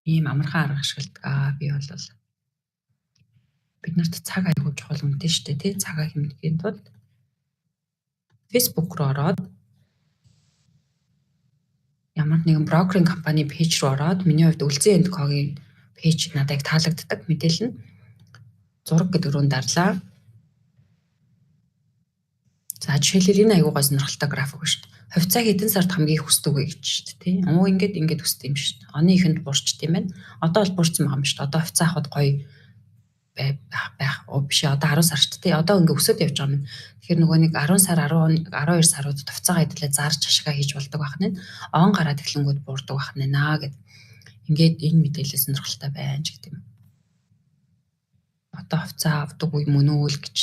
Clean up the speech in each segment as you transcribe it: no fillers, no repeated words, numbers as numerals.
ийм амархан арга ашигладаг. Би бол бид нарт цаг аягүй чухал үнэтэй шүү дээ, тий? Цагаа хэмнэхийн тулд Facebook руу ороод ямар нэгэн брокеринг компани пэйж руу ороод миний хувьд Үлзий энд когийн пэйж надад таалагддаг мэдээлэл нь зураг гэдэг рүү дарлаа. За жишээлбэл энэ аягүй гой сонирхолтой график ба шүү дээ. Хувьцааг хэдэн сард хамгийн их өсдөг вэ гэж шүү дээ, тий? Ингээд өсдөг юм шүү дээ. Оны ихэнд буурчт юм байна. Одоо бол буурсан байгаа юм шүү дээ. Одоо хувьцаа авахд гоё байх биш одоо 10 сар шүү дээ. Одоо ингээд өсөд явж байгаа юм. Тэгэхээр нөгөө нэг 10 сар 12 сарууд хувьцаагаа хэдлээ зарж ашигаа хийж болдог байх нь. Он гараад эхлэнгүүд буурдаг байх нь наа гэд. Ингээд энэ мэдээлэл сонирхолтой байна ч гэдэг юм. Одоо хувьцаа авдаг үе мөн үү л гэж.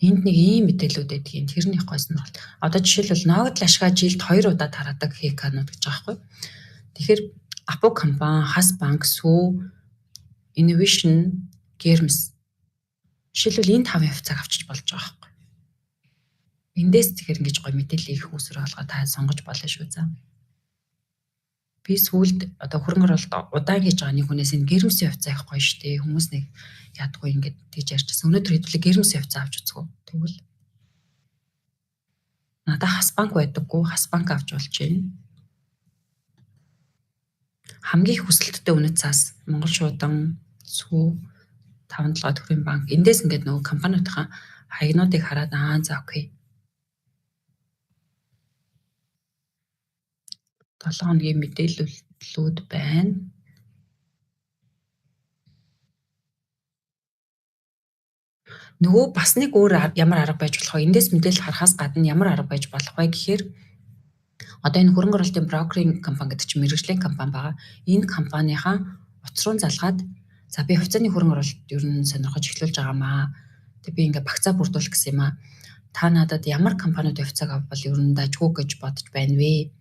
Энд нэг ийм мэдээлүүд байдгийн тэрний гой сонирхол. Одоо жишээлбэл ногдол ашгаа жилд 2 удаа тараадаг хеканууд гэж байгаа байхгүй. Тэгэхээр Апу компани, Хас банк, Сүү, Innovation, Germs жишээлбэл энэ 5 хувьцааг авчиж болж байгаа байхгүй. Эндээс тэгэхээр ингэж гой мэдээлэл их үсрэ болгоо та сонгож болно шүү заа. Би сүүлд одоо хөрөнгө оруулалт удаан хийж байгаа нэг хүнээс энэ Germs-ийн хувьцаа их гоё шүү дээ. Хүмүүс нэг ядгүй ингэж тийж ярьчихсан. Өнөөдөр хэдүүлээ Germs-ийн хувьцаа авч үзэх үү. Тэгвэл надад Хас банк байдаггүй, Хас банк авч болж байна. Хамгийн их хүсэлттэй үнэт цаас Монгол шуудан, Сүү, 5-7 төгрөгийн банк. Эндээс ингээд нөгөө компаниудынхаа хаягнуудыг хараад за окей. 7 хоногийн мэдээллүүд байна. Нөгөө бас нэг өөр ямар арга байж болох вэ? Эндээс мэдээлэл харахаас гадна ямар арга байж болох вэ гэхээр одоо энэ хөрөнгө оруулалтын брокеринг компани гэдэг чинь мэргэжлийн компани байгаа. Энэ компанийхаа утас руу залгаад за би хувьцааны хөрөнгө оруулалт ер нь сонирхож эхлүүлж байгаамаа. Тэг би ингээ багцаа бүрдүүлэх гэсэн юм аа. Та надад ямар компаниуд хувьцааг авбал ер нь дажгүй гэж бодож байна вэ?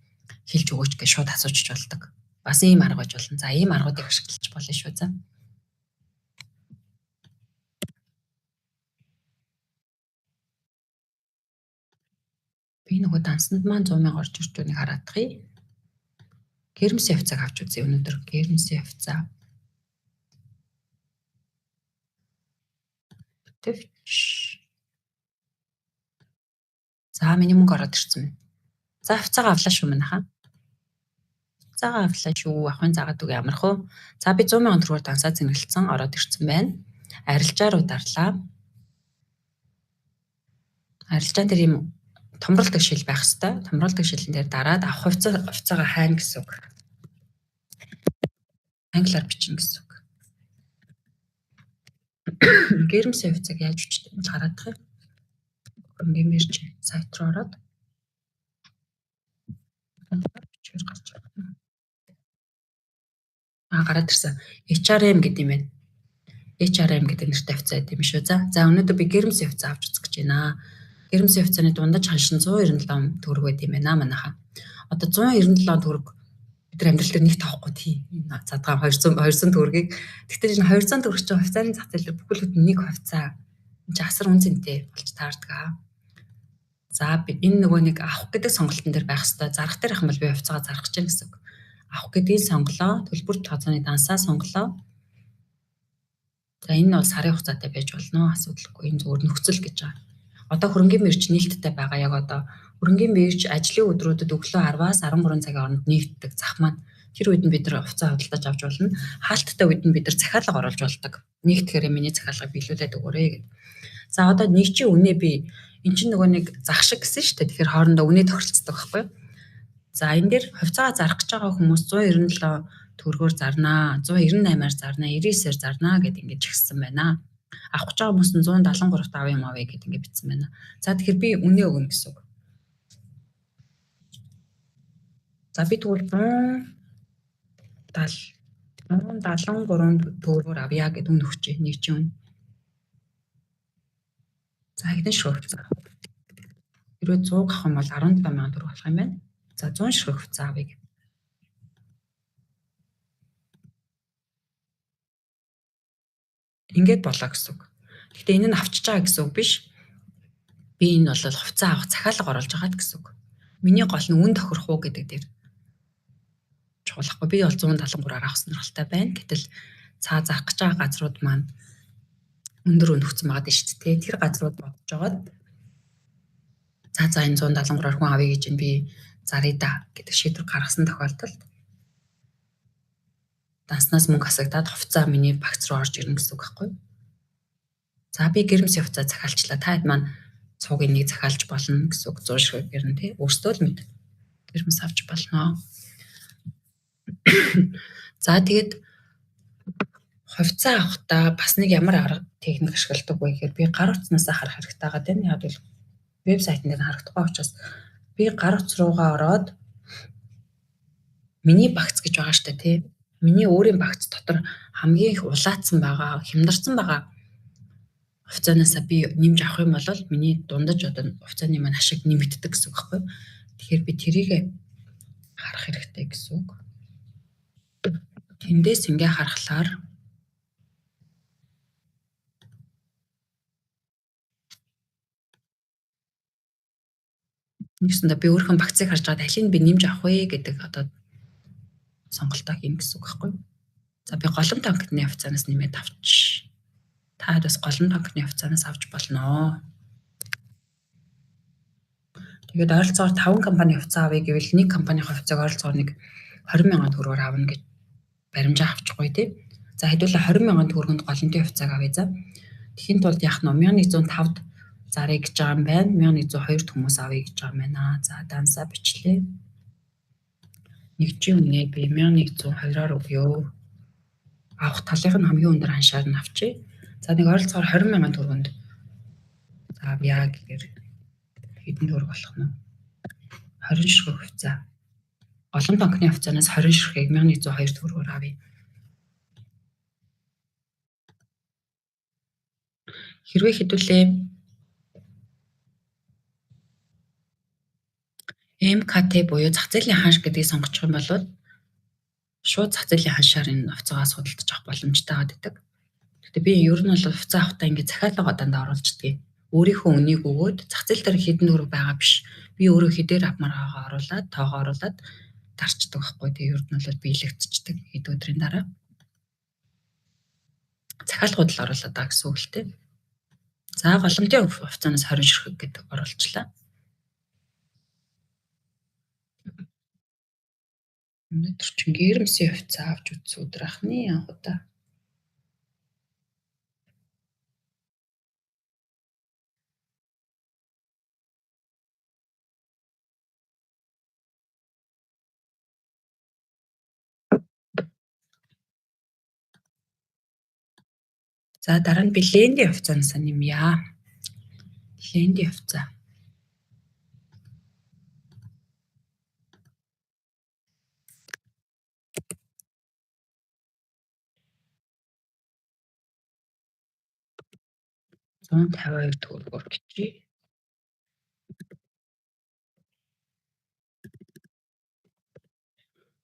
Хэлж өгөөч гэж шууд асууж болдог. Бас ийм арга байж болно. За ийм аргуудыг ашиглаж болно шүү за. Би нөгөө дансанд маань 100 мянга орж ирж байгааг хараадахыг. Germs-ийн хувьцааг авч үзье өнөөдөр. Germs-ийн хувьцаа. Төвч. За миний мөнгө ороод ирсэн байна. За хувьцаагаа авлаа шүү манайхаа. Хувьцаагаа авлаа шүү. Ахын заагаад үг ямарх уу? За би 100 мянган төгрөгөөр дансаа зэнгэлсэн ороод ирсэн байна. Арилжаа руу дарлаа. Арилжаан дээр юм томруулдаг шил байх хэвээр. Томруулдаг шилэн дээр дараад авах хувьцаагаа хайна гэсэн үг. Англиар бичнэ гэсэн үг. Germs-ийн хувьцааг яаж бичдэг вэ? Хараадах юм. Хөрөнгөний мэрж сайт руу ороод бичгээр гарч байна. Гараад ирсэн. HRM гэдэг юм байна. HRM гэдэг нэртэй хувьцаа гэдэг юм шүү. За өнөөдөр би Germs-ийн хувьцаа авч үзэх гэж байна. Germs-ийн хувьцааны дундаж ханшин 197 төгрөг байт юм байна манайхаа. Одоо 197 төгрөг бид нар амьдрал дээр нэг тавахгүй тий. Задгаа 200 төгрөгийг. Тэгтээ энэ 200 төгрөг чинь хувьцааны зах зээл дээр бүхэл бүтэн нэг хувьцаа. Энд асар үнцэнтэй болж таардаг. За би энэ нөгөө нэг авах гэдэг сонголтын дээр байх хэвээр. Зарах дээр ах юм бол би хувьцаагаа зарах гэж байна гэсэн үг. Авах гэдгийг сонголоо. Төлбөр тооцооны дансаа сонголоо. За энэ нь бол сарын хугацаатай байж болно. Асуудалгүй. Энэ зөвхөн нөхцөл гэж байгаа. Одоо хөрөнгөний мэрж нийтдээ байгаа яг одоо хөрөнгөний мэрж ажлын өдрүүдэд өглөө 10-аас 13 цагийн хооронд нийтдэг зах маань тэр үед нь бид нар хувьцаа худалдаж авч болно. Хаалттай үед нь бид нар захиалга оруулж болдог. Нэгтгэхээр миний захиалгыг биелүүлээд өгөөрэй гэдэг. За одоо нэг чи үнэ би эн чинь нөгөө нэг зах шиг гэсэн шүү дээ. Тэгэхээр хоорондоо үнэ тохиролцдог байхгүй юу? За энэ дээр хувьцаагаа зарах гэж байгаа хүмүүс 197 төгрөгөөр зарнаа, 198-аар зарнаа, 99-ээр зарнаа гэдээ ингэж ихсэн байна. Авах гэж байгаа хүмүүс нь 173-т авах юм авъя гэдээ ингэ бичсэн байна. За тэгэхээр би үнэ өгнө гэсэн үг. За би тэгвэл 173 төгрөгөөр авъя гэдэг үнэ өгчээ. Нэг чи үнэ. За хэдэн ширхэг хувьцаа. Хэрвээ 100 авах юм бол 17 мянган төгрөг болох юм байна. За 100 ширхэг хувьцаа авъя. Ингээд болоо гэсэн үг. Гэхдээ энэ нь авчиж байгаа гэсэн үг биш. Би энэ бол хувьцаа авах захиалга оруулж байгаа гэсэн үг. Миний гол нь үн тохирох уу гэдэг дээр чухалхгүй. Би бол 173-аар авах сонирхолтой байна. Гэтэл цаа заах гэж байгаа газрууд маань өндөр өнөгцөн байгаа шүү дээ. Тэр газрууд бодож жагаад за энэ 173-аар хүн авъя гэж би заръя да гэдэг шийдвэр гаргасан тохиолдолд данснаас мөнгө асагдаад хувцаа миний багц руу орж ирнэ гэсэн үг байхгүй. За би гэрмс хувцаа захиалчлаа. Та хэд маань цугийн нэг захиалж болно гэсэн үг 100 ширхэг гэрнэ тий. Өөртөө л мэд. Гэрмс авч болно. За тэгээд хувцаа авахдаа бас нэг ямар арга техник ашигладаг вэ гэхээр би гар утснаас харах хэрэгтэй байгаа тийм. Яг л вебсайтн дээр харагдахгүй учраас би гар утас руугаа ороод миний багц гэж байгаа штэ тий. Миний өөрийн багц дотор хамгийн их улаацсан байгаа, хямдарсан байгаа хувцаанаасаа би нэмж авах юм бол миний дундаж одоо хувцааны маань ашиг нэмэгддэг гэсэн үг байхгүй. Тэгэхээр би тэрийг харах хэрэгтэй гэсэн үг. Тэндээс ингээ харахаар нэгсэндээ би өөрийнхөө багцыг харж байгаад алийг би нэмж авах вэ гэдэг одоо сонголтоо хийн гэсэн үг байхгүй. За би голом танкны хувцаанаас нэмээд авч. Та бас голом танкны хувцаанаас авч болно. Тэгээд ойролцоогоор 5 компани хувцас авъя гэвэл нэг компанийн хувцасыг ойролцоогоор нэг 20,000 төгрөгөөр авна гэж баримжаа авчихгүй тий. За хэдүүлээ 20,000 төгрөгөнд голомтын хувцааг авъя за. Тэхийн тулд яах нь 1105-д зарыг гэж байгаа юм байна. 1102-т хүмүүс авъя гэж байгаа юм байна. За дансаа бичлээ. Нэгжийн үнэ би 1102-аар өгөө. Авах талынх нь хамгийн өндөр ханшаар нь авчи. За нэг ойролцоогоор 20,000 төгрөгөнд за авъя гэхээр хэдэн төгрөг болох нь 20 ширхэг хувцас. Голом банкны хувцаанаас 20 ширхгийг 1102 төгрөгөөр авъя. Хэрвээ хэдүүлээ МКТ буюу зах зээлийн ханш гэдгийг сонгочих юм бол шууд зах зээлийн ханшаар энэ хувцаагаа судалдаж авах боломжтой байдаг. Гэхдээ би ер нь бол хувцас авахдаа ингэ захиалга дандаа оруулждаг. Өөрийнхөө үнийг өгөөд зах зээл дээр хэдэн төгрөг байгаа биш. Би өөрөө хэдээр авмаар байгаагаа оруулаад, тоогоо оруулаад дарчдаг байхгүй. Тэгээ ер нь бол биелэгдчихдэг хэд өдрийн дараа. Захиалгууд л оруулаад байгаа гэсэн үг л дээ. За голомтын хувцаанаас 20 ширхэг гэдэг оруулчлаа. Өнөөдөр чинь гэрмсийн хувцас авч үзсэн өдөр ахны анх удаа. За дараа нь би лендийн хувцаанаас нэмье. Лендийн хувцас. $152 төгрөгөөр бичиж.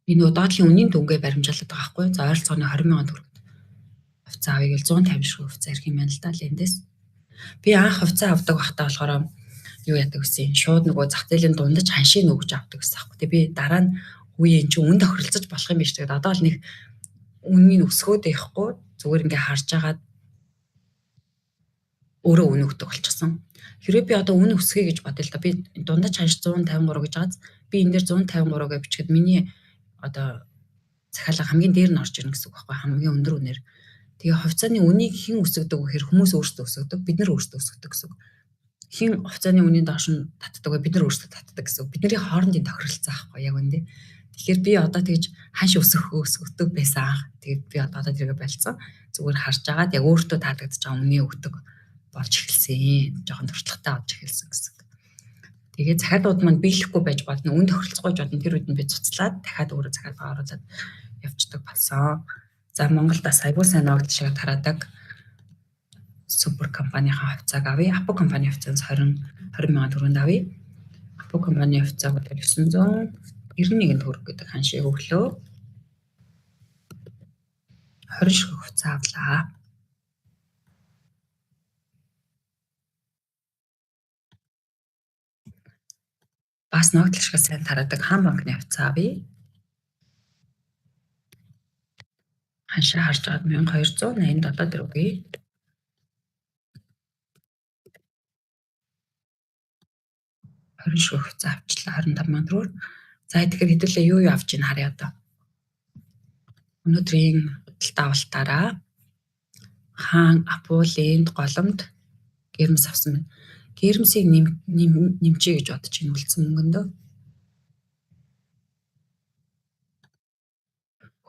Би нөгөө доотлын үнийн дүнгээ баримжаалаад байгаа байхгүй. За ойролцоогоор 20,000 төгрөгөнд хувцас авъя гэж 150 ширхэг хувцас ирэх юм байна л да лендээс. Би анх хувцас авдаг байхдаа болохоор юу яадаг гэсэн шууд нөгөө зах зээлийн дундаж ханшийг нөгөж авдаг гэсэн аахгүй. Тэгээ би дараа нь үе эн чинь үн тохиролцож болох юм биш. Тэгээд одоо л нэг үнийн өсгөөд явахгүй зүгээр ингээ харж агаад өөрөө үн өгдөг болчихсон. Хэрвээ би одоо үн өсгөе гэж бодъё л да. Би дундаж ханш 153 гэж байгааз би энэ дээр 153 гэж бичгээд миний одоо захиалга хамгийн дээр нь орж ирнэ гэсэн үг байхгүй хамгийн өндөр үнээр. Тэгээ хувьцааны үнийг хэн өсгөдөг вэ гэхээр хүмүүс өөрсдөө өсгөдөг, бид нар өөрсдөө өсгөдөг гэсэн үг. Хэн хувьцааны үнийн доош нь татдаг вэ? Бид нар өөрсдөө татдаг гэсэн үг. Бидний хоорондын тохиролцоо аахгүй яг үндэ. Тэгэхээр би одоо тэгж ханш өсгөдөг байсан анх. Тэгээд би одоо тэргээ байлцсан. Зүгээр харж агаад яг өөртөө таалагдж байгаа үнээ өгдөг болж эхэлсэн. Жохон туршлагатай болж эхэлсэн гэсэн. Тэгээд захиалгууд маань биелэхгүй байж болно. Үн тохиролцоогоо жодон тэр үед нь би цуцлаад дахиад өөрөө захиалга оруулаад явцдаг болсон. За Монголд айгүй сайн ногдол шиг тараадаг супер компанийн хувьцааг авъя. Апо компанийн хувьцаас 20,000 төгрөнд авъя. Апо компанийн хувьцааг 991 төгрөг гэдэг ханшийг өглөө 20 ширхэг хувьцаа авлаа. Бас ногдол шиг сайн тараадаг хаан банкны хувьцаа авъя. Хашаа харж аваад 1287 төгрөг. Шүүх авчлаа 25,000 төгрөөр. За тэгэхээр хэдүүлээ юу авч ийн харъя одоо. Өнөөдрийн худалдаа авалтаараа хаан Апулинд голомт гэрмс авсан байна. Гэрмсийг нэмчээ гэж бодож байна үлдсэн мөнгөндөө.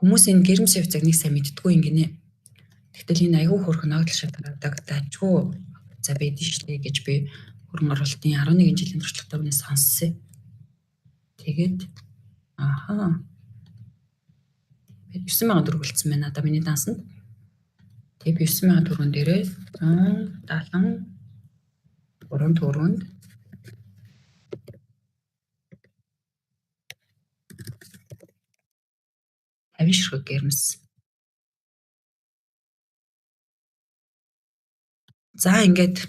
Хүмүүс энэ гэрмс явцаг нэг сайн мэддэггүй юм гинэ. Тэгтэл энэ аягүй хөрх ногдол шалтгаалдаг дажгүй за байдэн шлээ гэж би хөрөнгө оруулалтын 11 жилийн туршлагатайгнаас сонссон. Тэгээд 9,000 төгрөг үлдсэн байна одоо миний дансанд. Тэгээд 9,000 төгрөгөн дээрээ 173 төгрөнд авишруу гэрмс. За ингээд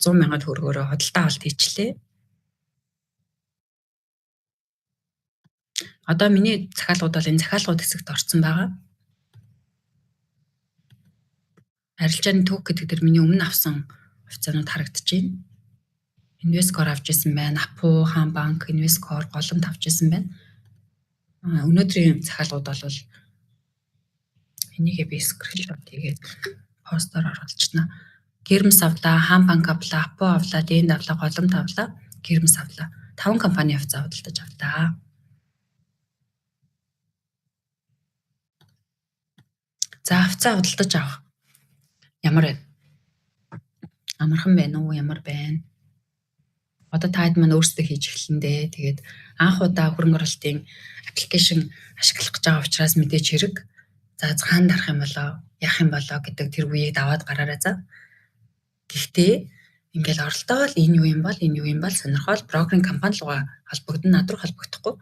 100,000 төгрөгөөр худалдаа авалт хийчлээ. Одоо миний захиалгууд бол энэ захиалгууд хэсэгт орсон байгаа. Арилжааны түүх гэдэг дээр миний өмнө авсан хувьцаанууд харагдаж байна. Инвескор авч ирсэн байна. Апу, Хаан банк, Инвескор голомт авч ирсэн байна. Өнөөдрийн захиалгууд бол энийгээ би скриншот хийгээд постоор оруулчихна. Гэрмс авлаа, Хаан банк авлаа, Апу авлаа, Дэнд авлаа, голомт авлаа, гэрмс авлаа. 5 компани хувьцаа худалдаж авлаа. За хувьцаа худалдаж авах ямар вэ? Амархан байна уу? Ямар байна? Одоо таад маань өөрсдөө хийж эхэлнэ дээ. Тэгээд анх удаа хөрөнгө оруулалтын аппликейшн ашиглах гэж байгаа учраас мэдээч хэрэг. За хаан дарах юм болоо, яах юм болоо гэдэг тэр үеийг даваад гараарай за. Гэхдээ ингээл оролдоо л энэ юу юм бол сонирхол брокеринг компани руугаа холбогдно, над руу холбогдохгүй.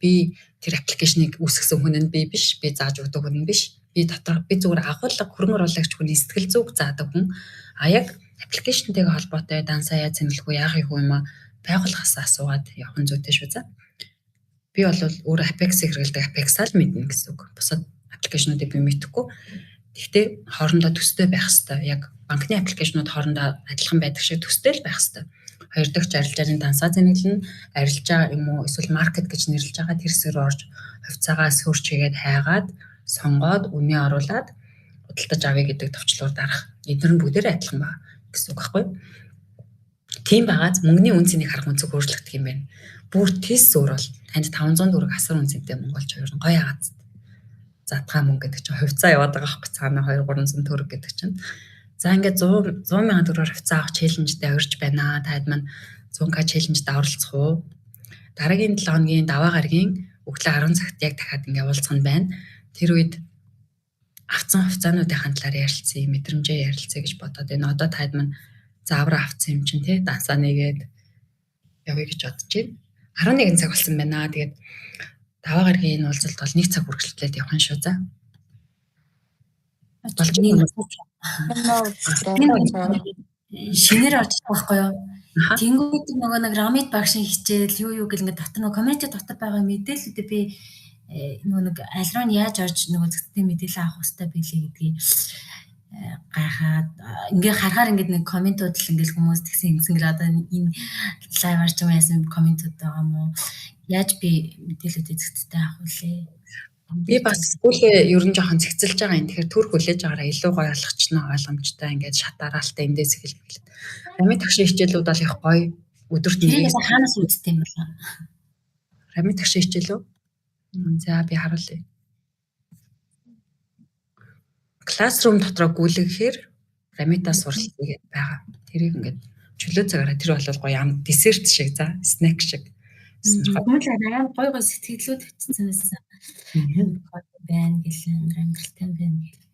Би тэр аппликейшнийг үүсгэсэн хүн нь би биш, би зааж өгдөг хүн нь биш. Би зүгээр агуулга хөрөнгө оруулагч хүний сэтгэл зүг заадаг хүн. А яг аппликейшнтэйгээ холбоотой дансаа яаж сонирхох вэ, яах юм бэ? Байгууллагаас асуугаад явах нь зүйтэй шүү за. Би бол өөрөө Apex-ийг хэрэглэдэг, Apex-аа л мэднэ гэсэн үг. Бусад аппликейшнуудыг би мэдэхгүй. Гэхдээ хоорондоо төстэй байх хэрэгтэй. Яг банкны аппликейшнууд хоорондоо адилхан байдаг шиг төстэй л байх хэрэгтэй. Хоёр дахь арилжааны дансаа зэниглэн арилжаа юм уу эсвэл маркет гэж нэрлэж байгаа тэр хэсэг рүү орж хувьцаагаа сөрч хийгээд хайгаад сонгоод үнээ оруулаад худалдаж авъя гэдэг товчлуур дарах. Эдгээр нь бүгдээрээ адилхан байна гэсэн үг байхгүй юу? Тийм байгааз мөнгөний үнцнийг харах үнцэг өөрчлөгдөх юм байна. Бүр тис зөөр бол танд 500 төгрөг асар үнцэнтэй монголч хоёр нь гоё хааз. Задгаа мөнгө гэдэг чинь хувьцаа яваад байгаа байхгүй цаана 2-300 төгрөг гэдэг чинь. За ингээд 100,000 төгрөгөөр хувьцаа авах челленжтэй урьж байна. Таад маань 100k челленжтэй оролцох уу? Дараагийн 7 хоногийн даваа гарагийн өглөө 10 цагт яг дахиад ингээд уулзах нь байна. Тэр үед авцсан хувьцаануудын талаар ярилцъя, мэдрэмжээ ярилцъя гэж бодоод байна. Одоо таад маань заавар авцсан юм чинь тий дансаа нэгээд явъя гэж бодож байна. 11 цаг болсон байна. Тэгээд даваа гарагийн энэ уулзалт бол 1 цаг хүргэлтлээд явах нь шүү за. Шинээр орж байгаа байхгүй юу? Тэнгүүд нөгөө нэг рамид багшин хичээл юу гэл ингээд дотор нөгөө комьюнити дотор байгаа мэдээлэлүүдээ би нөгөө нэг аль руу яаж орж нөгөө зэгцтэй мэдээлэл авах хэрэгтэй билээ гэдгийг гайхаад ингээ харахаар ингээд нэг комментууд л ингээл хүмүүс тэгсэн ингэсэнгээр одоо энэ лайваар ч юм яасан комментууд байгаа юм уу? Яаж би мэдээлэлүүдээ зэгцтэй авах вүлээ? Би бас сүүлээ ер нь жоохон зэгцэлж байгаа юм. Тэгэхээр төр хүлээж байгаараа илүү гоё ойлгочно ойлгомжтой ингээд шат дараалтай эндээс эхэлбэл. Рамид тагшин хичээлүүд бол их гоё өдөрт нэг хаанаас үздэг юм бол. Рамид тагшин хичээлөө. За би харуулъя. Classroom дотроо гүйлгэхээр рамидаас суралцдаг гэдэг байгаа. Тэрийг ингээд чөлөө цагаараа тэр бол гоё ам десерт шиг за снэк шиг. Хүмүүс гой сэтгэлүүд бичсэн байсан. Байна гэлэн амьдралтай байна гэл.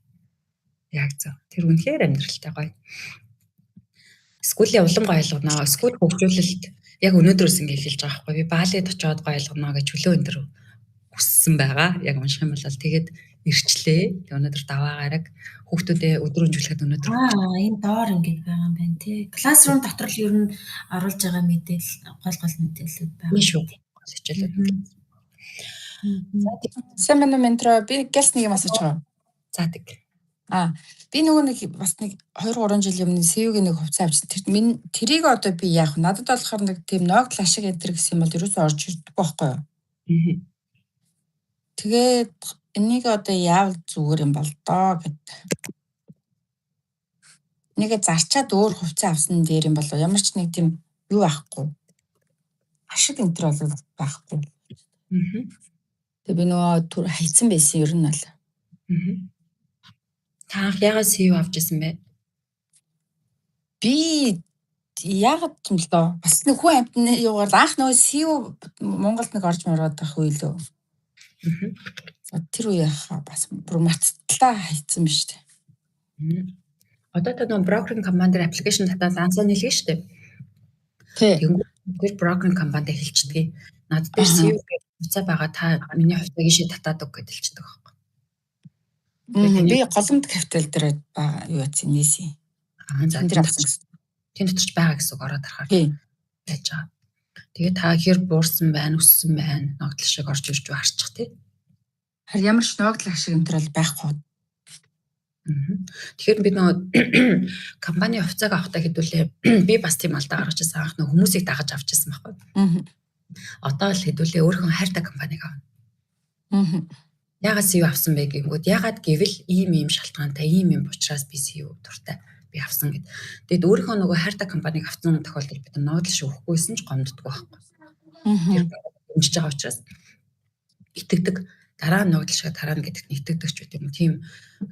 Яг зөв. Тэр үнэхээр амьдралтай гоё. Скуулийн улам гоё ойлгоно. Скул хөгжүүлэлт яг өнөөдрөөс ингэ хэлж байгаа байхгүй. Би Балид очиод гоё ойлгоно гэж чөлөө энэ төр хүссэн байгаа. Яг унших юм бол тэгээд ирчлээ. Тэг өнөөдөр даваа гараг хүүхдүүдээ өдрөөнжүүлэхэд өнөөдөр энэ доор ингэ байгаа юм байна тий. Classroom дотор л ер нь оруулж байгаа мэдээлэл гол мэдээлэлүүд байгаа. Шүү. Хичээлүүд. Сайн байна уу ментор? Би гэлс нэг юм асууж байгаа. За тэг. Би нөгөө нэг бас нэг 2-3 жилийн өмнө CV-г нэг хувцас авчихсан. Тэрийг одоо би яах вэ? Надад болохоор нэг тийм ногдол ашиг энтер гэсэн юм бол ерөөсөө орж ирдэггүй байхгүй юу? Тэгээд энийг одоо яавал зүгээр юм бол доо гэд. Нэгэ зарчаад өөр хувцас авсан дээр юм болоо ямар ч нэг тийм юу байхгүй. Ашиг энтер бол байхгүй. Тэгээ би нөгөө түр хайцсан байсан ер нь бол. Та яагаад CV авч ирсэн бэ? Би яагаад юм л доо бас нэг хүн амтны юугаар анх нөгөө CV Монголд нэг орж мараад байх үе лөө. Тэр үе бас бүр марталтаа хайцсан биз дээ. Одоо та нөгөө брокеринг компанид аппликейшн татаад лансаа нийлгэн шүү дээ. Тэгэхээр брокеринг компанид хэлчихдэг. Над дээр CV хувцас байгаа та миний хувцасыг ишээ татаад өг гэж хэлчихдэг байхгүй. Би голомт капитал дээр юу яцсан нээсэн. За тэр дотор ч байгаа гэсэн үг ороод харахаар байж байгаа. Тэгээд та хэр буурсан байна, өссөн байна, ногдол шиг орж ирж харчих тий. Харин ямар ч ногдол ашиг энэ төр байхгүй. Тэгэхээр бид нөгөө компани хувьцааг авахтаа хэдүүлээ би бас тийм алдаа гаргаж ирсэн анх нөгөө хүмүүсийг дагаж авч ирсэн байхгүй. Одоо л хэдүүлээ өөрхөн хайртай компаниг авна. Яагаад CV авсан бэ гэнгүүт яагаад гэвэл ийм шалтгаантай ийм учраас би CV дуртай би авсан гэд. Тэгэд өөрийнхөө нөгөө хайртай компаниг авсан тохиолдолд бид ногдол шиг өгөхгүйсэн ч гомддгоо байхгүй. Дэмжиж байгаа учраас итгэдэг дараа нь ногдол шиг дараа нь гэдэгт итгэдэг ч үгүй юм. Тийм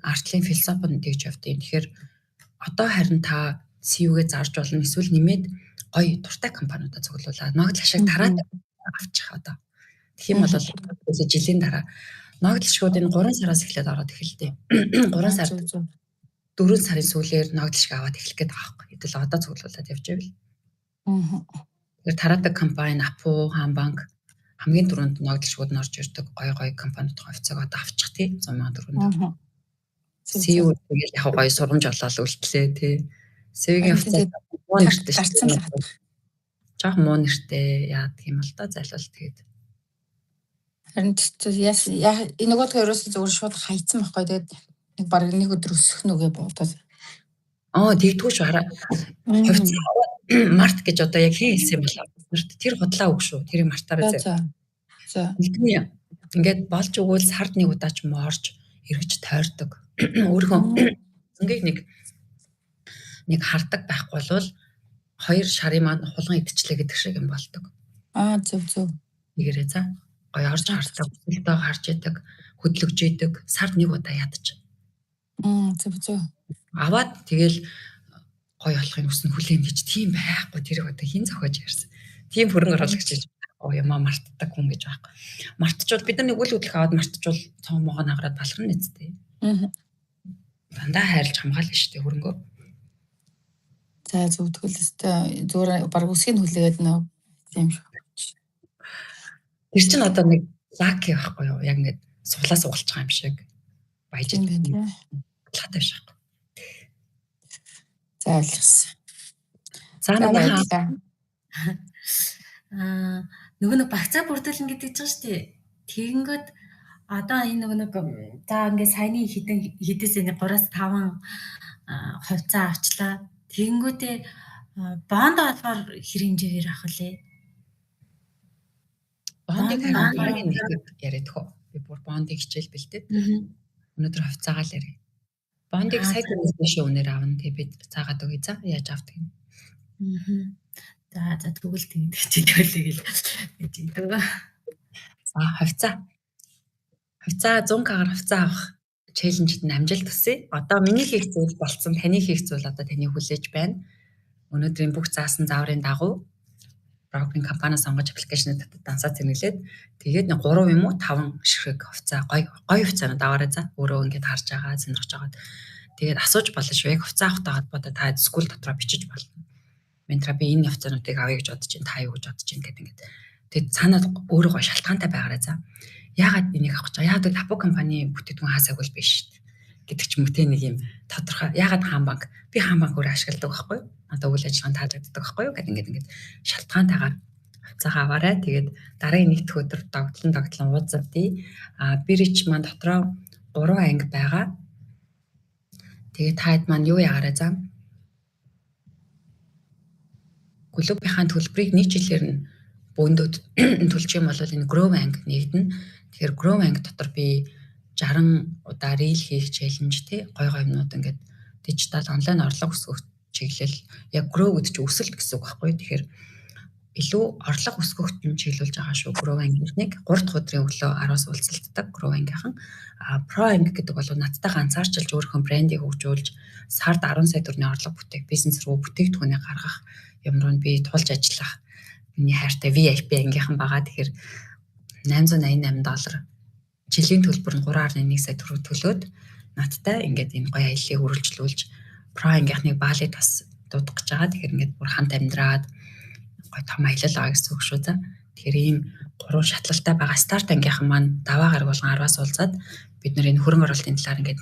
артлын философи нь тэгж явдیں۔ Тэгэхээр одоо харин та CV-гээ зарж болно эсвэл нэмээд гоё дуртай компаниудаа цуглуулаад ногдол ашиг тараад авчих одоо. Тэгэх юм бол жилийн дараа ногдол шгүүдийн 3 сараас эхлээд ороод эхэлдэг. 3 сар 4 сарын сүүлээр ногдол шиг аваад эхлэх гээд байгаа байхгүй. Хэдүүл одоо цуглуулад явж байвал. Тэгэхээр тараадаг компани Апу, Хамбанк хамгийн түрүүнд ногдол шгүүд нь орж ирдэг гоё компаниуд хувьцааг одоо авчих тий 100,000 төгрөнд. CEO тэгэл яг гоё сурамж олоод үлдлээ тий. CV-гийн хувьцаа муу нэртэй шүү. Жах муу нэртэй яадаг юм л да зайлвал тэгээд. Харин энэ нөгөөдгөө ерөөсөө зөвөр шууд хайцсан байхгүй. Тэгээд нэг баг нэг өдөр өсөх нүгэ бодоод. Тэгдэггүй шүү хараа. Хувьцаа март гэж одоо яг хэн хэлсэн юм бол тэр худлаа үг шүү. Тэрийг мартаарай зэ. За. Ингээд болж өгвөл сард нэг удаа ч морж эргэж тойрдог. Өөрхөн зөнгийг нэг хардаг байхгүй болвол хоёр шарын маань хулган идчихлээ гэдэг шиг юм болдог. Зөв. Нэгэрээ за. Гоё орж хардаг, өдөлтөө харж идэг, хөдлөж идэг, сард нэг удаа ядаж. Зөв. Аваад тэгэл гоё болохын хүснэ хүлээн гэж тийм байхгүй тэрийг одоо хин зохиож ярьсан. Тийм хөрөнгө оруулагч гэж юмаа мартдаг хүн гэж байхгүй. Мартчихвол бид нар нэг үйл хөдлөх аваад мартчихвол цоо могоо нагараад балах нь нэцтэй. Дандаа хайрлж хамгаална шүү дээ хөрөнгөө. За зөв төгөлстэй зүгээр баг үсгийн хүлээгээд нөө тийм шүү. Тэр чинь одоо нэг лаки байхгүй юу? Яг ингээд суулаа суулчих юм шиг баяж идэв. Талхаатай биш байхгүй. За ойлгосон. За надаа нөгөө нэг багцаа бүрдүүлэн гэдэг чинь шүү дээ. Тэгэнгөт одоо энэ нөгөө за ингээд саяны хэдээс 3-5 хувьцаа авчлаа. Тэгэнгүүтээ бонд болохоор хэр хэмжээгээр авах вэ? Бондыг харин яриад хөө. Би бүр бондыг хичээл бэлдээд. Өнөөдөр хувьцаагаа л ярив. Бондыг сая гэрээс биш өнөр авна. Тэгээ бид цаагаад өгье за. Яаж авдаг юм? За тэгвэл тэгдэг чиглэлээ гэл гэж идэв. За хувьцаа 100 кг хувьцаа авах челленжид нь амжилт төсөө. Одоо миний хийх зүйл болцсон, таны хийх зүйл одоо таны хүлээж байна. Өнөөдрийн бүх заасан зааврын дагуу брокеринг компани сонгож аппликейшн татад дансаа зэмлээд тэгээд 3 юм уу 5 ширхэг хувьцаа гоё хувьцаанууд аваарай за. Өөрөө ингээд харж байгаа, сонирхож байгаа. Тэгээд асууж болно шүү. Яг хувьцаа авахтай холбоотой та скул дотроо бичиж болно. Ментра би энэ хувьцаануудыг авъя гэж бодож байна, та юу гэж бодож байна гэдэг ингээд. Тэгээд цаанаад өөрөө гоё шалтгаантай байгаарай за. Яагаад энийг авах гэж? Яагаад Апу компани бүтээгдэхүүн хаасаагүй л биш шүү дээ. Гэдэг ч юм уу те нэг юм тодорхой. Яагаад Хамбанк? Би Хамбанк өөрөө ашигладаг байхгүй юу? Одоо үйл ажиллагаанд таажагддаг байхгүй юу? Гэт ингээд шалтгаантайгаар Хуцаага аваарай. Тэгээд дараагийн нэг дэх өдөр догтлон уулзавдъя. Бирич маань дотроо 3 анги байгаа. Тэгээд таад маань юу яараа зам? Клубийнхаа төлбөрийг нэг жилээр нь бөөндөөд төлж юм бол энэ Grow анги нэгдэнэ. Тэгэхээр Grow анги дотор би 60 удаа reel хийх челленж тий гой юмнууд ингээд дижитал онлайн орлого өсгөх чиглэл яг Grow гэдэг чинь өсөлт гэсэн үг байхгүй. Тэгэхээр илүү орлого өсгөхт юм чиглүүлж байгаа шүү. Grow анги-ыг 3 дахь өдрийн өглөө 10-аас уулзалтдаг Grow ангийнхан. Pro анги гэдэг бол надтай ганцаарчилж өөрийнхөө брендийг хөгжүүлж сард 10 сая төгрөгийн орлого бүтээх бизнес рүү бүтээгдэхүүнээ гаргах юм руу би тулж ажиллах миний хайртай VIP ангийнхан байгаа. Тэгэхээр $888 жилийн төлбөр нь 3.1 сая төгрөг төлөөд надтай ингээд энэ гоё аяллыг үргэлжлүүлж Pro ангийнхныг Балид бас дуудах гэж байгаа. Тэгэхээр ингээд бүр хамт амьдраад гоё том аялал байгаа гэсэн үг шүү. Тэгэхээр ийм 3 шатлалтай байгаа старт ангийнхан маань даваа гараг болгон 10-аас уулзаад бид нэр энэ хөрөнгө оруулалтын талаар ингээд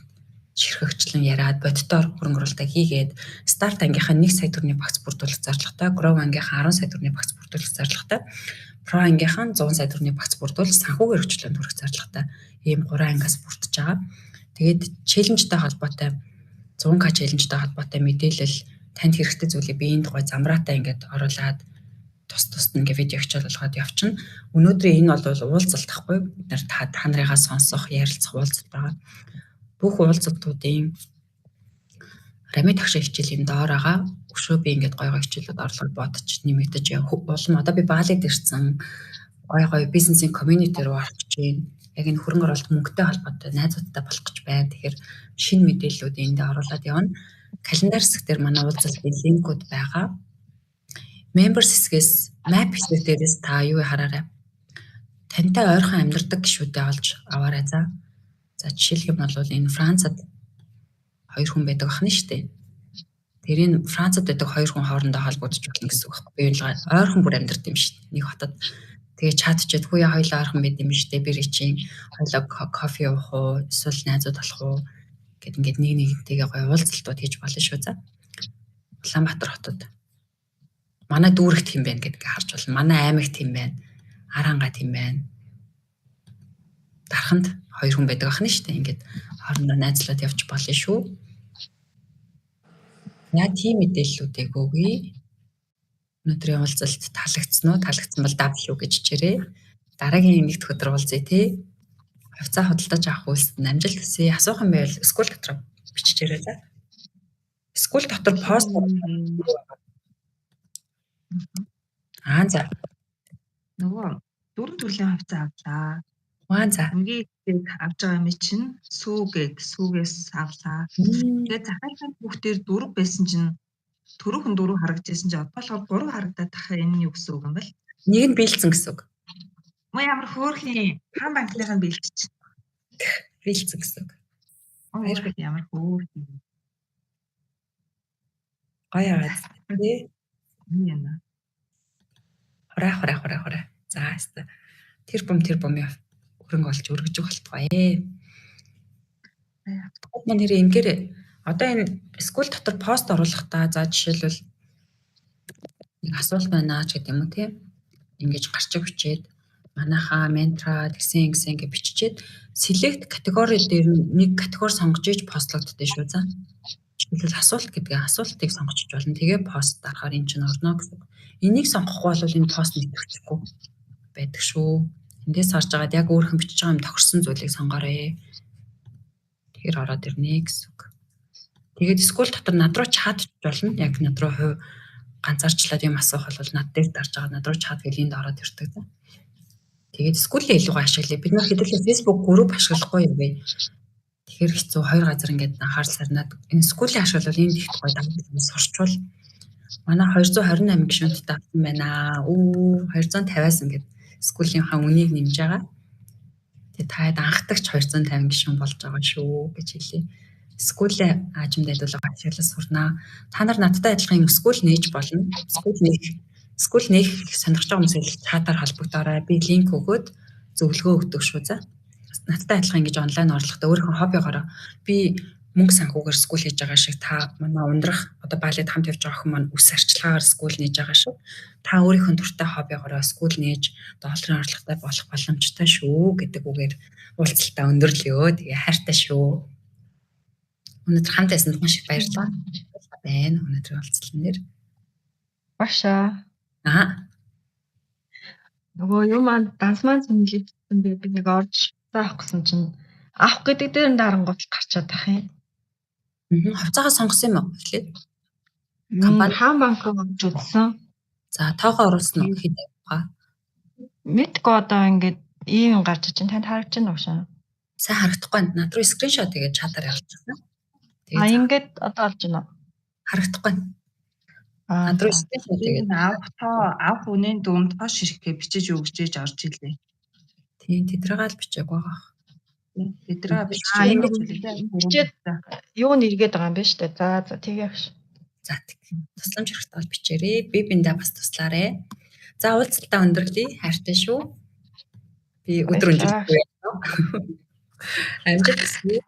ширхэгчлэн яриад боддоор хөрөнгө оруулалтаа хийгээд старт ангийнхан 1 сая төгрөгийн багц бүрдүүлэх зарлахтай, Grow ангийнхан 10 сая төгрөгийн багц бүрдүүлэх зарлахтай, Pro ангийнхан 100 сая төгрөгийн багц бүрдүүлж санхүүгээр хөгжлөнд хүрэх зарлахтай ийм 3 ангиас бүрдэж байгаа. Тэгээд челленжтэй холбоотой 100k челленжтэй холбоотой мэдээлэл танд хэрэгтэй зүйлийг би энд гой замраатай ингээд оруулаад тус ингээ видео хичээл болгоод явчихна. Өнөөдрийн энэ бол уулзалт тахгүй. Бид нар та нарыгаа сонсох, ярилцах уулзалт байгаа. Бүх уулзалтуудын рамид агшаа хичээлийн доор байгаа. Өшөө би ингээд гой хичээлүүд орлого бодож нэмэгдэж улам одоо би Балид ирсэн гой бизнесийн community руу орчих чинь яг энэ хөрөнгө оруулалт мөнгөтэй холбоотой найзуудтай болох гэж байна. Тэгэхээр шинэ мэдээллүүд энд оруулаад явна. Календар хэсэг дээр манай уулзалтын линкүүд байгаа. Members хэсгээс map хэсэг дээрээс та юу хараарай. Тантай ойрхон амьдардаг гишүүдэд олж аваарай за. За жишээлх юм бол энэ Францад 2 хүн байдаг ахна шүү дээ. Тэр энэ Францад байдаг 2 хүн хоорондоо холбогдож болно гэсэн үг байхгүй. Би ойрхон бүр амьдард юм шүү дээ. Нэг хотод. Тэгээ чатчихэд хүүе хоёлаа ойрхон байд юм шүү дээ. Би ричийн хоёлаа кофе уух уу, эсвэл найзууд болох уу гэд ингээд нэгнтэйгээ гоё уулзалтууд хийж болно шүү за. Улаанбаатар хотод манай дүүрэгт хэм байна гэдгийг харж болно. Манай аймагт хэм байна. Аранга хэм байна. Дарханд 2 хүн байдаг ахна шүү дээ. Ингээд хоорондоо найзлаад явж болно шүү. Яа тийм мэдээллүүдийг өгье. Өнөөдрийн уулзалт таалагдсан уу? Таалагдсан бол W гэж чирээ. Дараагийн нэг дэх өдөр уулзъя тий. Хувьцаа худалдаж авах үйлсэд амжилт хүсье. Асуух юм байвал скул дотор биччихээрэй за. Скул дотор пост за. Нөгөө 4 төрлийн хувьцаа авлаа. За. Хамгийн их авч байгаа юм чинь сүүгээс авлаа. Тэгээд захиалгын хүүхдээр 4 байсан чинь төрөөхөн 4 харагдажсэн чинь одоо болохоор 3 харагдаад тахаа энэ нь юу гэсэн үг юм бэл? Нэг нь биелсэн гэсэн үг. Муу ямар хөөрхийн хаан банклын биелчих. Биелсэн гэсэн үг. Баяр ямар хөөрхийн. Гоё аваад тий. Яна. Хураа. За хэвээ. Тэр бом хөрөнгө олж өргөж болтугай. Манай нэр ингээр одоо энэ скул дотор пост оруулахдаа за жишээлбэл нэг асуулт байна ч гэдэг юм уу тий. Ингэж гарч бичээд манайхаа ментра гэсэн ингэ биччихээд select категори дээр нэг категори сонгож иж постлогддөө шүү за. Жишээлбэл асуулт гэдгийг асуултыг сонгочих болно. Тэгээ пост дарахаар эн чинь орно гэсэн. Энийг сонгохгүй бол энэ пост нэвтрчихгүй байдаг шүү. Эндээс харж байгаад яг өөрхөн бичиж байгаа юм тохирсон зүйлийг сонгоорой. Тэгэхээр ороод ирнэ гэсэн үг. Тэгээд скул дотор над руу чатж болно. Яг над руу ганцаарчлаад юм асуух бол над дээр дарж байгаа над руу чат гэлэнд ороод ирдэг. Тэгээд скулээ илүү ашиглая. Бид нар хэдүүлээ Facebook групп ашиглахгүй юм бэ. Тэгэхээр хэцүү 2 газар ингээд анхаарал сарнаад энэ скулээ ашиглавал энэ ихт гоё давтал сурчвал манай 228 гишүүнтэй авсан байна. 250-аас ингээд скулийн хаан үнийг нэмж байгаа. Тэгээд таад анхдагч 250 гишүүн болж байгаа шүү гэж хэлье. Скулээ аажимдад бол ашиглаж сурнаа. Та нар надтай адилхан скул нээж болно. Скул нээх сонирхож байгаа хүмүүсээ чатаар холбогдоорой. Би линк өгөөд зөвлөгөө өгдөг шүү за. Надтай адилхан ингэж онлайн орлоготой өөрийнхөө хоббигоороо би мөнгө санхүүгээр скул хийж байгаа шиг та манай ундрах одоо балет хамт явж байгаа хүмүүс маань үс арчилгаагаар скул нээж байгаа шиг та өөрийнхөө дуртай хоббигоороо скул нээж долларын орлоготой болох боломжтой шүү гэдэг үгээр уулзалтаа өндөрлөё. Тэгээ хайртай шүү. Өнөөдөр хамт байсанд маш их баярлалаа. Байна өнөөдрийн уулзалтын дээр. Баша. Нөгөө юм маань данс маань зэмлэгдсэн би нэг орж заах гэсэн чинь авах гэдэг дээр дарангуут гарчаад байх юм. Хувцаагаа сонгосон юм уу? Эхлээд. Компани хаан банкыг орж үзсэн. За тоогоо оруулсан уу хэд авах? Мэдгүй одоо ингээд ийм гарч чинь танд харагч нь уушаа. Сайн харагдахгүй байна. Над руу скриншот тэгээд чатаар явуулчихсан. Ингээд одоо олж байна. Харагдахгүй байна. Над руу скриншот тэгээд авах үнийн дунд хаш ирэхээ бичиж өгчээж орж илээ. Тийм тэдрээгаал бичээг байгаа. Тэдрээ бичээд юу нэргээд байгаа юм бэ штэ. За тэгээс. За тэг. Тусламж хэрэгтэй бол бичээрэй. Би биндээ бас туслаарэ. За уулзалтаа өндөрлөе. Хайртай шүү. Би өдөр өндөрлөе. Амжилт хүсье.